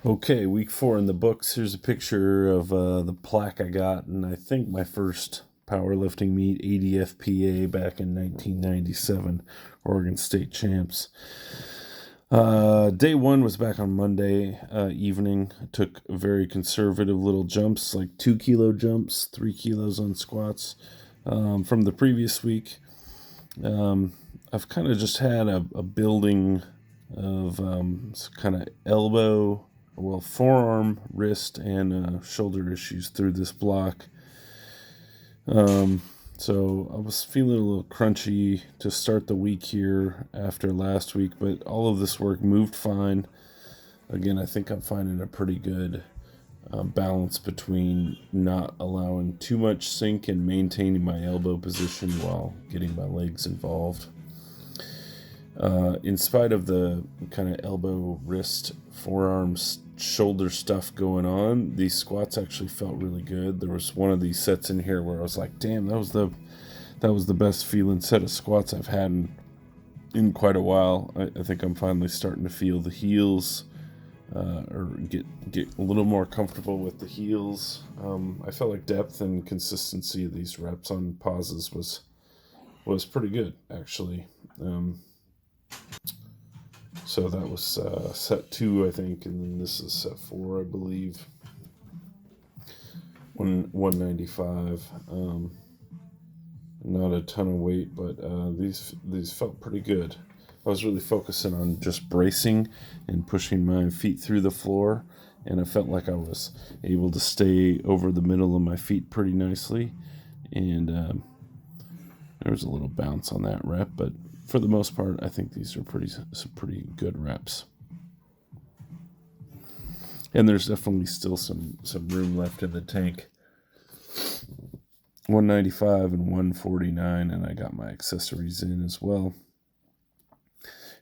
Okay, week 4 in the books. Here's a picture of the plaque I got, and I think my first powerlifting meet, ADFPA, back in 1997, Oregon State Champs. Day 1 was back on Monday evening. I took very conservative little jumps, like 2 kilo jumps, 3 kilos on squats from the previous week. I've kind of just had a building of kind of forearm, wrist, and shoulder issues through this block. So I was feeling a little crunchy to start the week here after last week, but all of this work moved fine. Again, I think I'm finding a pretty good balance between not allowing too much sink and maintaining my elbow position while getting my legs involved. In spite of the kind of elbow, wrist, forearms, shoulder stuff going on, these squats actually felt really good. There was one of these sets in here where I was like, damn, that was the best feeling set of squats I've had in quite a while. I think I'm finally starting to feel the heels, or get a little more comfortable with the heels. I felt like depth and consistency of these reps on pauses was pretty good, actually. So that was set 2, I think, and then this is set 4, I believe. 195. Not a ton of weight, but these felt pretty good. I was really focusing on just bracing and pushing my feet through the floor, and I felt like I was able to stay over the middle of my feet pretty nicely. And there was a little bounce on that rep, but for the most part, I think these are some pretty good reps. And there's definitely still some room left in the tank. 195 and 149, and I got my accessories in as well.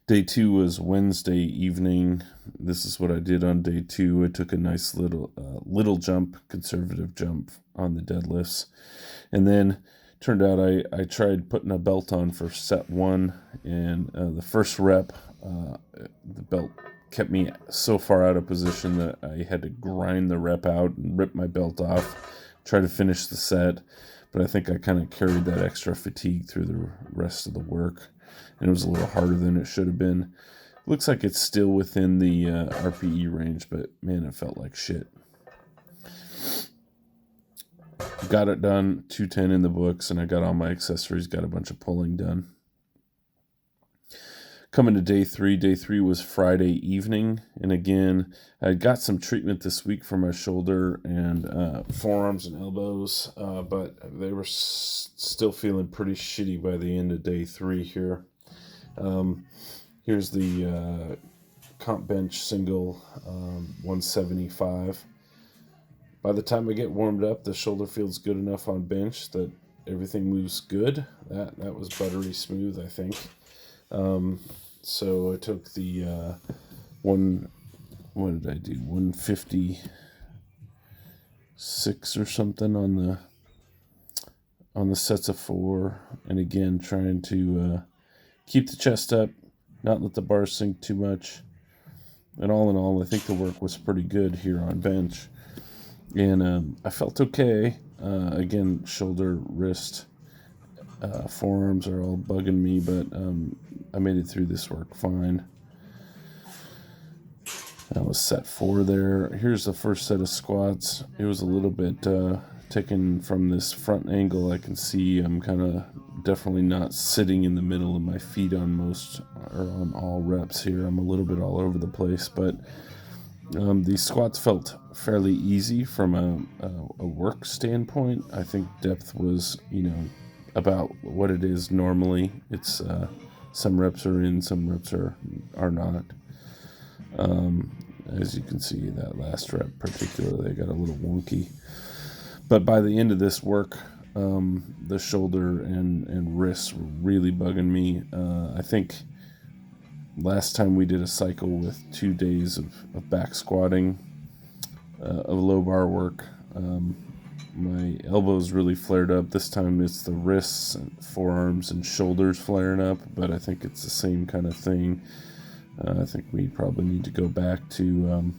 Day 2 was Wednesday evening. This is what I did on day 2. I took a nice little jump, conservative jump on the deadlifts. And then turned out I tried putting a belt on for set 1, and the first rep, the belt kept me so far out of position that I had to grind the rep out and rip my belt off, try to finish the set. But I think I kind of carried that extra fatigue through the rest of the work, and it was a little harder than it should have been. Looks like it's still within the RPE range, but man, it felt like shit. Got it done, 210 in the books, and I got all my accessories, got a bunch of pulling done. Coming to day 3. Day 3 was Friday evening, and again, I got some treatment this week for my shoulder and forearms and elbows, but they were still feeling pretty shitty by the end of day 3 here. Here's the comp bench single 175. By the time I get warmed up, the shoulder feels good enough on bench that everything moves good. That was buttery smooth, I think. So I took the what did I do? 156 or something on the sets of 4, and again trying to keep the chest up, not let the bar sink too much. And all in all, I think the work was pretty good here on bench. And I felt okay. Again, shoulder, wrist, forearms are all bugging me, but I made it through this work fine. That was set 4 there. Here's the first set of squats. It was a little bit taken from this front angle. I can see I'm kind of definitely not sitting in the middle of my feet on on all reps here. I'm a little bit all over the place, but these squats felt fairly easy from a work standpoint. I think depth was, about what it is normally. It's some reps are in, some reps are not. As you can see, that last rep particularly got a little wonky. But by the end of this work, the shoulder and wrists were really bugging me. I think last time we did a cycle with 2 days of back squatting, of low bar work, my elbows really flared up. This time it's the wrists and forearms and shoulders flaring up, but I think it's the same kind of thing. I think we probably need to go back to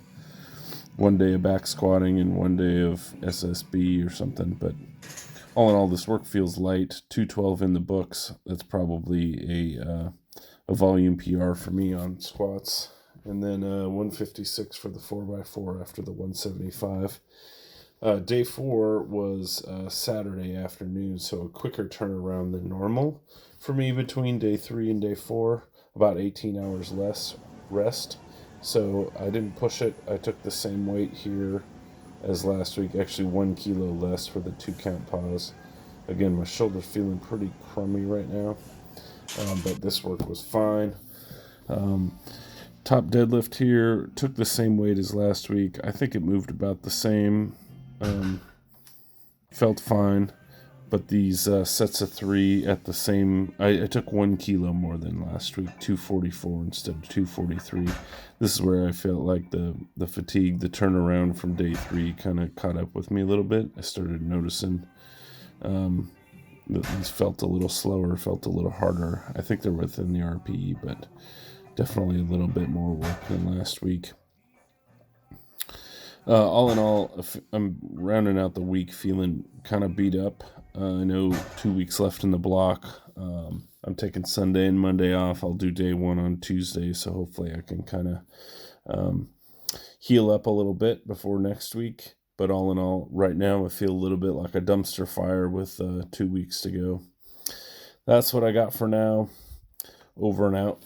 one day of back squatting and one day of SSB or something. But all in all, this work feels light. 212 in the books. That's probably a volume PR for me on squats. And then 156 for the 4x4 after the 175. Day 4 was Saturday afternoon, so a quicker turnaround than normal for me between day 3 and day 4, about 18 hours less rest. So I didn't push it. I took the same weight here as last week, actually 1 kilo less for the 2-count pause. Again, my shoulder's feeling pretty crummy right now, but this work was fine. Top deadlift here, took the same weight as last week. I think it moved about the same. Felt fine, but these sets of 3 at the same, I took 1 kilo more than last week, 244 instead of 243. This is where I felt like the fatigue, the turnaround from day 3 kind of caught up with me a little bit. I started noticing that these felt a little slower, felt a little harder. I think they're within the RPE, but definitely a little bit more work than last week. All in all, I'm rounding out the week feeling kind of beat up. I know 2 weeks left in the block. I'm taking Sunday and Monday off. I'll do day 1 on Tuesday, so hopefully I can kind of heal up a little bit before next week. But all in all, right now I feel a little bit like a dumpster fire with 2 weeks to go. That's what I got for now. Over and out.